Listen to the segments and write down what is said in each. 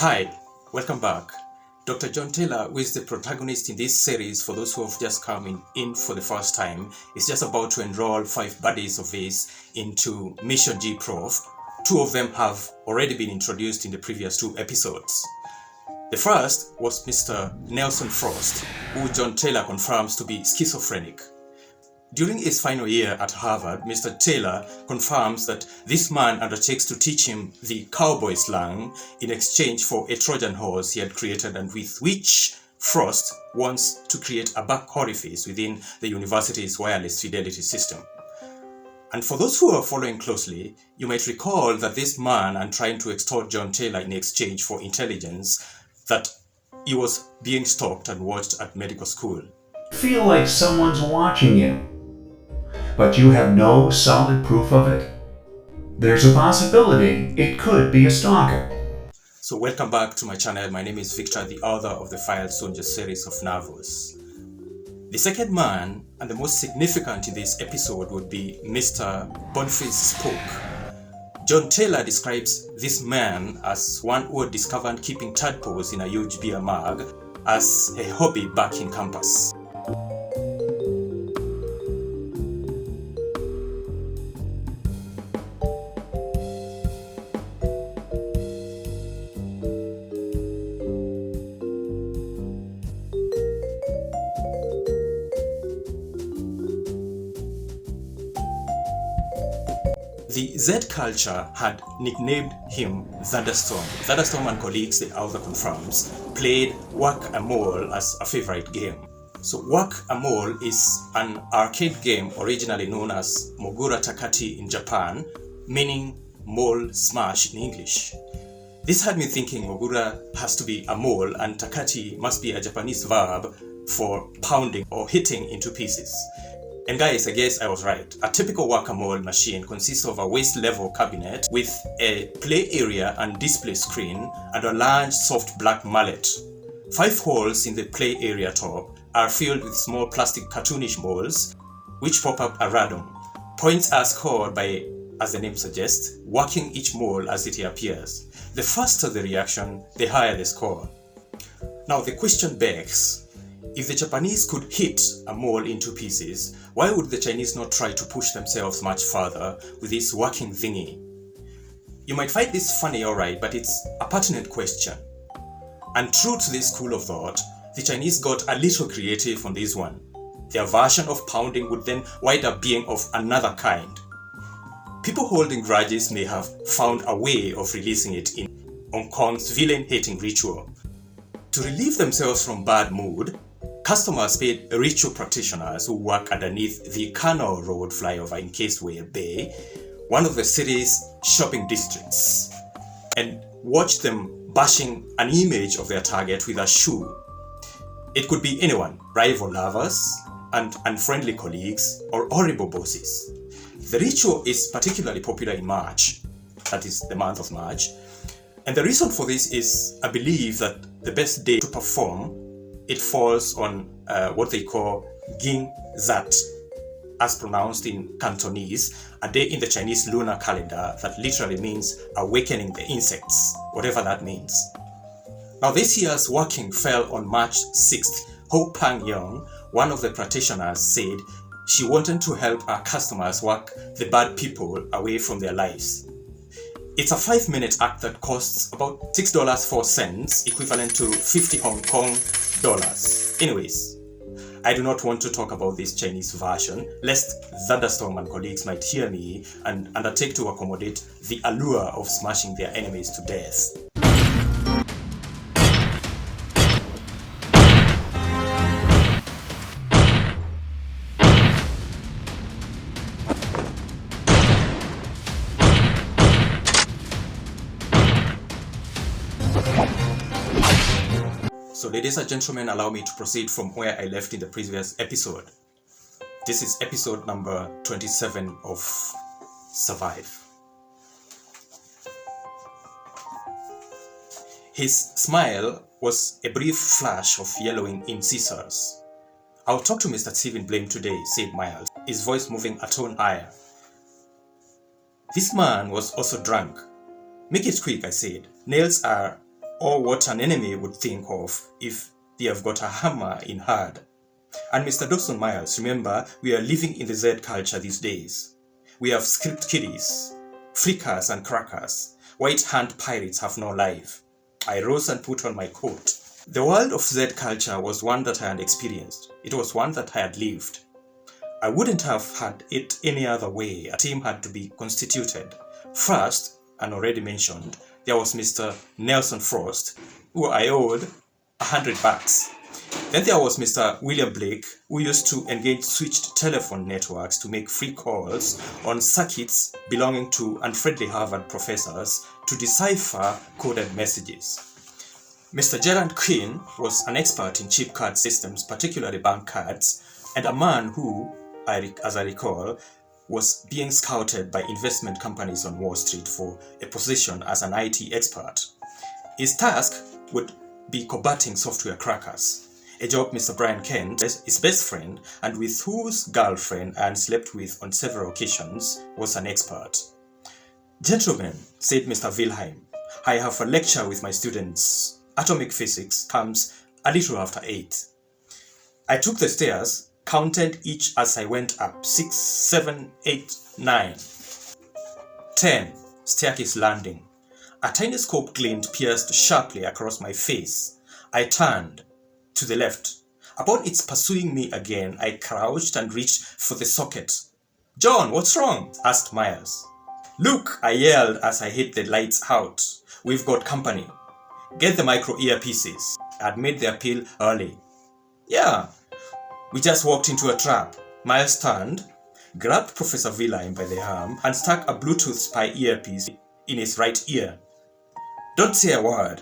Hi, welcome back. Dr. John Taylor, who is the protagonist in this series for those who have just come in for the first time, is just about to enroll 5 buddies of his into Mission G Prof. 2 of them have already been introduced in the previous 2 episodes. The first was Mr. Nelson Frost, who John Taylor confirms to be schizophrenic. During his final year at Harvard, Mr. Taylor confirms that this man undertakes to teach him the cowboy slang in exchange for a Trojan horse he had created and with which Frost wants to create a back orifice within the university's wireless fidelity system. And for those who are following closely, you might recall that this man and trying to extort John Taylor in exchange for intelligence that he was being stalked and watched at medical school. Feel like someone's watching you, but you have no solid proof of it. There's a possibility it could be a stalker. So welcome back to my channel. My name is Victor, the author of the File Sonja series of novels. The second man, and the most significant in this episode, would be Mr. Boniface Spook. John Taylor describes this man as one who had discovered keeping tadpoles in a huge beer mug as a hobby back in campus. The Z culture had nicknamed him Thunderstorm. Thunderstorm and colleagues, the author confirms, played whac-a-mole as a favorite game. So whac-a-mole is an arcade game originally known as Mogura Takati in Japan, meaning mole smash in English. This had me thinking Mogura has to be a mole and Takati must be a Japanese verb for pounding or hitting into pieces. And guys, I guess I was right. A typical whac-a-mole machine consists of a waist-level cabinet with a play area and display screen and a large soft black mallet. 5 holes in the play area top are filled with small plastic cartoonish moles which pop up at random. Points are scored by, as the name suggests, whacking each mole as it appears. The faster the reaction, the higher the score. Now the question begs, if the Japanese could hit a mole into pieces, why would the Chinese not try to push themselves much further with this whacking thingy? You might find this funny, alright, but it's a pertinent question. And true to this school of thought, the Chinese got a little creative on this one. Their version of pounding would then wind up being of another kind. People holding grudges may have found a way of releasing it in Hongkong's villain-hating ritual. To relieve themselves from bad mood, customers paid ritual practitioners who work underneath the Canal Road flyover in Caseway Bay, one of the city's shopping districts, and watched them bashing an image of their target with a shoe. It could be anyone, rival lovers, and unfriendly colleagues, or horrible bosses. The ritual is particularly popular in March, that is the month of March, and the reason for this is a belief that the best day to perform it falls on what they call gingzat, as pronounced in Cantonese, a day in the Chinese lunar calendar that literally means awakening the insects, whatever that means. Now this year's whacking fell on March 6th. Ho Pang Young, one of the practitioners, said she wanted to help her customers whack the bad people away from their lives. It's a 5-minute act that costs about $6.04, equivalent to 50 Hong Kong dollars. Anyways, I do not want to talk about this Chinese version, lest Thunderstorm and colleagues might hear me and undertake to accommodate the allure of smashing their enemies to death. So ladies and gentlemen, allow me to proceed from where I left in the previous episode. This is episode number 27 of Survive. His smile was a brief flash of yellowing incisors. "I'll talk to Mr. Stephen Blame today," said Miles, his voice moving a tone higher. This man was also drunk. "Make it quick," I said. "Nails are or what an enemy would think of if they have got a hammer in hand. And Mr. Dawson Miles, remember, we are living in the Z culture these days. We have script kiddies, flickers and crackers. White hand pirates have no life. I rose and put on my coat. The world of Z culture was one that I had experienced. It was one that I had lived. I wouldn't have had it any other way. A team had to be constituted. First, and already mentioned, there was Mr. Nelson Frost, who I owed $100. Then there was Mr. William Blake, who used to engage switched telephone networks to make free calls on circuits belonging to unfriendly Harvard professors to decipher coded messages. Mr. Gerard Quinn was an expert in chip card systems, particularly bank cards, and a man who, as I recall, was being scouted by investment companies on Wall Street for a position as an IT expert. His task would be combating software crackers, a job Mr. Brian Kent, his best friend and with whose girlfriend I had slept with on several occasions, was an expert. "Gentlemen," said Mr. Wilhelm, "I have a lecture with my students. Atomic physics comes a little after 8. I took the stairs, counted each as I went up. 6, 7, 8, 9. 10. Staircase landing. A tiny scope glint pierced sharply across my face. I turned to the left. Upon its pursuing me again, I crouched and reached for the socket. "John, what's wrong?" asked Myers. "Look," I yelled as I hit the lights out. "We've got company. Get the micro earpieces." I'd made the appeal early. "Yeah, we just walked into a trap." Miles turned, grabbed Professor Wilhelm by the arm, and stuck a Bluetooth spy earpiece in his right ear. "Don't say a word.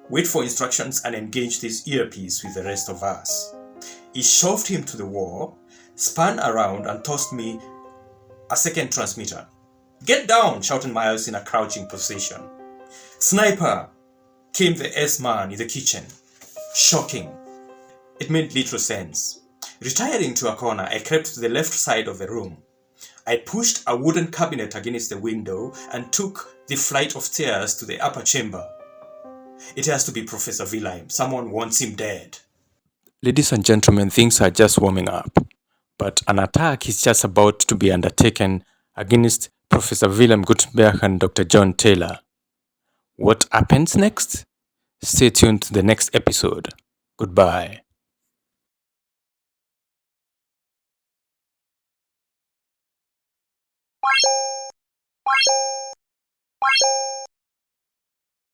Wait for instructions and engage this earpiece with the rest of us." He shoved him to the wall, spun around, and tossed me a second transmitter. "Get down!" shouted Miles in a crouching position. "Sniper!" came the S-man in the kitchen. Shocking. It made little sense. Retiring to a corner, I crept to the left side of the room. I pushed a wooden cabinet against the window and took the flight of stairs to the upper chamber. It has to be Professor Wilhelm. Someone wants him dead. Ladies and gentlemen, things are just warming up, but an attack is just about to be undertaken against Professor Wilhelm Gutenberg and Dr. John Taylor. What happens next? Stay tuned to the next episode. Goodbye.